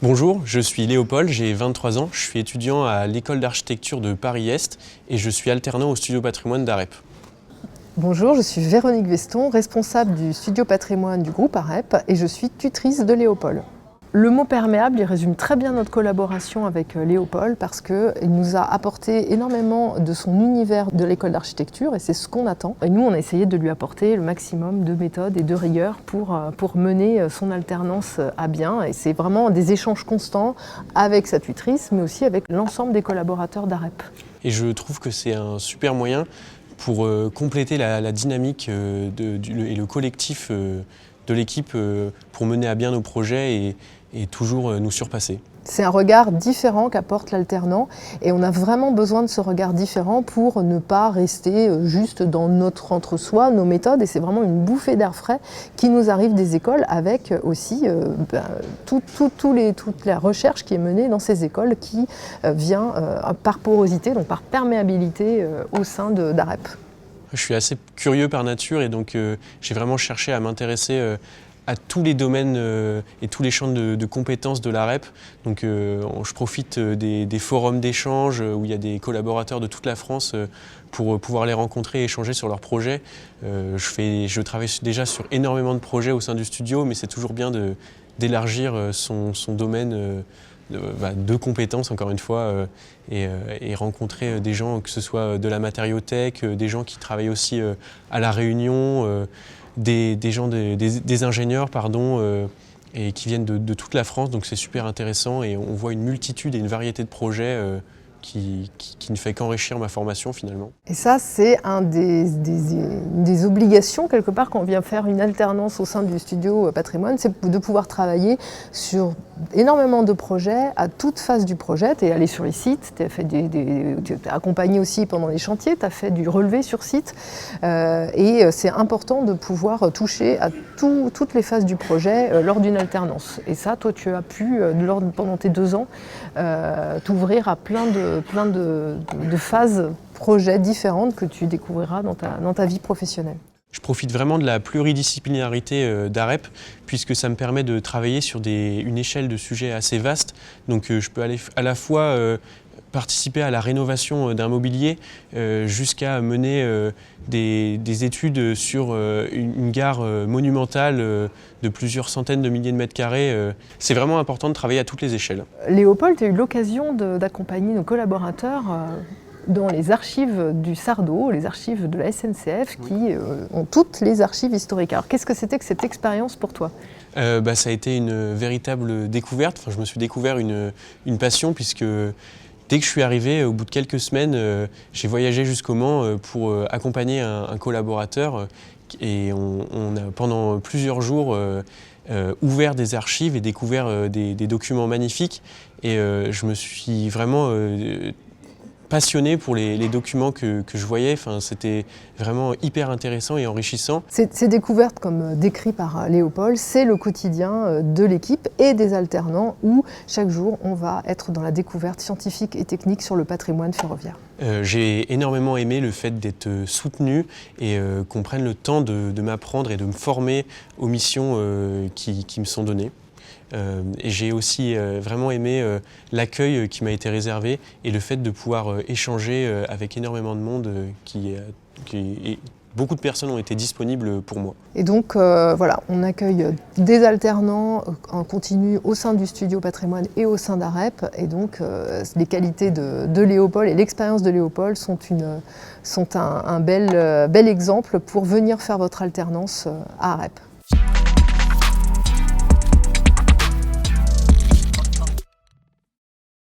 Bonjour, je suis Léopold, j'ai 23 ans, je suis étudiant à l'école d'architecture de Paris-Est et je suis alternant au studio patrimoine d'AREP. Bonjour, je suis Véronique Veston, responsable du studio patrimoine du groupe AREP et je suis tutrice de Léopold. Le mot perméable, il résume très bien notre collaboration avec Léopold parce qu'il nous a apporté énormément de son univers de l'école d'architecture et c'est ce qu'on attend. Et nous, on a essayé de lui apporter le maximum de méthode et de rigueur pour mener son alternance à bien. Et c'est vraiment des échanges constants avec sa tutrice, mais aussi avec l'ensemble des collaborateurs d'AREP. Et je trouve que c'est un super moyen pour compléter la dynamique et le collectif de l'équipe pour mener à bien nos projets et toujours nous surpasser. C'est un regard différent qu'apporte l'alternant et on a vraiment besoin de ce regard différent pour ne pas rester juste dans notre entre-soi, nos méthodes, et c'est vraiment une bouffée d'air frais qui nous arrive des écoles avec aussi toute la recherche qui est menée dans ces écoles qui vient par porosité, donc par perméabilité au sein d'AREP. Je suis assez curieux par nature et donc j'ai vraiment cherché à m'intéresser à tous les domaines et tous les champs de compétences de l'AREP. Donc je profite des forums d'échange où il y a des collaborateurs de toute la France pour pouvoir les rencontrer et échanger sur leurs projets. Je travaille déjà sur énormément de projets au sein du studio, mais c'est toujours bien d'élargir son domaine de compétences, encore une fois, et rencontrer des gens, que ce soit de la matériothèque, des gens qui travaillent aussi à La Réunion, des ingénieurs, et qui viennent de toute la France, donc c'est super intéressant et on voit une multitude et une variété de projets qui ne fait qu'enrichir ma formation finalement. Et ça, c'est des obligations quelque part quand on vient faire une alternance au sein du studio patrimoine, c'est de pouvoir travailler sur énormément de projets à toute phase du projet. Tu es allé sur les sites, tu as accompagné aussi pendant les chantiers, tu as fait du relevé sur site et c'est important de pouvoir toucher à toutes les phases du projet lors d'une alternance. Et ça, toi, tu as pu, pendant tes 2 ans, t'ouvrir à plein de phases projets différentes que tu découvriras dans ta vie professionnelle. Je profite vraiment de la pluridisciplinarité d'AREP puisque ça me permet de travailler sur une échelle de sujets assez vaste. Donc je peux aller à la fois participer à la rénovation d'un mobilier jusqu'à mener des études sur une gare monumentale de plusieurs centaines de milliers de mètres carrés. C'est vraiment important de travailler à toutes les échelles. Léopold, tu as eu l'occasion d'accompagner nos collaborateurs dans les archives du Sardo, les archives de la SNCF qui ont toutes les archives historiques. Alors qu'est-ce que c'était que cette expérience pour toi ? Ça a été une véritable découverte. Enfin, je me suis découvert une passion puisque dès que je suis arrivé, au bout de quelques semaines, j'ai voyagé jusqu'au Mans pour accompagner un collaborateur et on a pendant plusieurs jours ouvert des archives et découvert des documents magnifiques et je me suis vraiment passionné pour les documents que je voyais. Enfin, c'était vraiment hyper intéressant et enrichissant. Ces découvertes, comme décrit par Léopold, c'est le quotidien de l'équipe et des alternants où chaque jour on va être dans la découverte scientifique et technique sur le patrimoine ferroviaire. J'ai énormément aimé le fait d'être soutenu et qu'on prenne le temps de m'apprendre et de me former aux missions qui me sont données. Et j'ai aussi vraiment aimé l'accueil qui m'a été réservé et le fait de pouvoir échanger avec énormément de monde beaucoup de personnes ont été disponibles pour moi. Et donc voilà, on accueille des alternants en continu au sein du studio patrimoine et au sein d'AREP. Et donc les qualités de Léopold et l'expérience de Léopold sont un bel exemple pour venir faire votre alternance à AREP.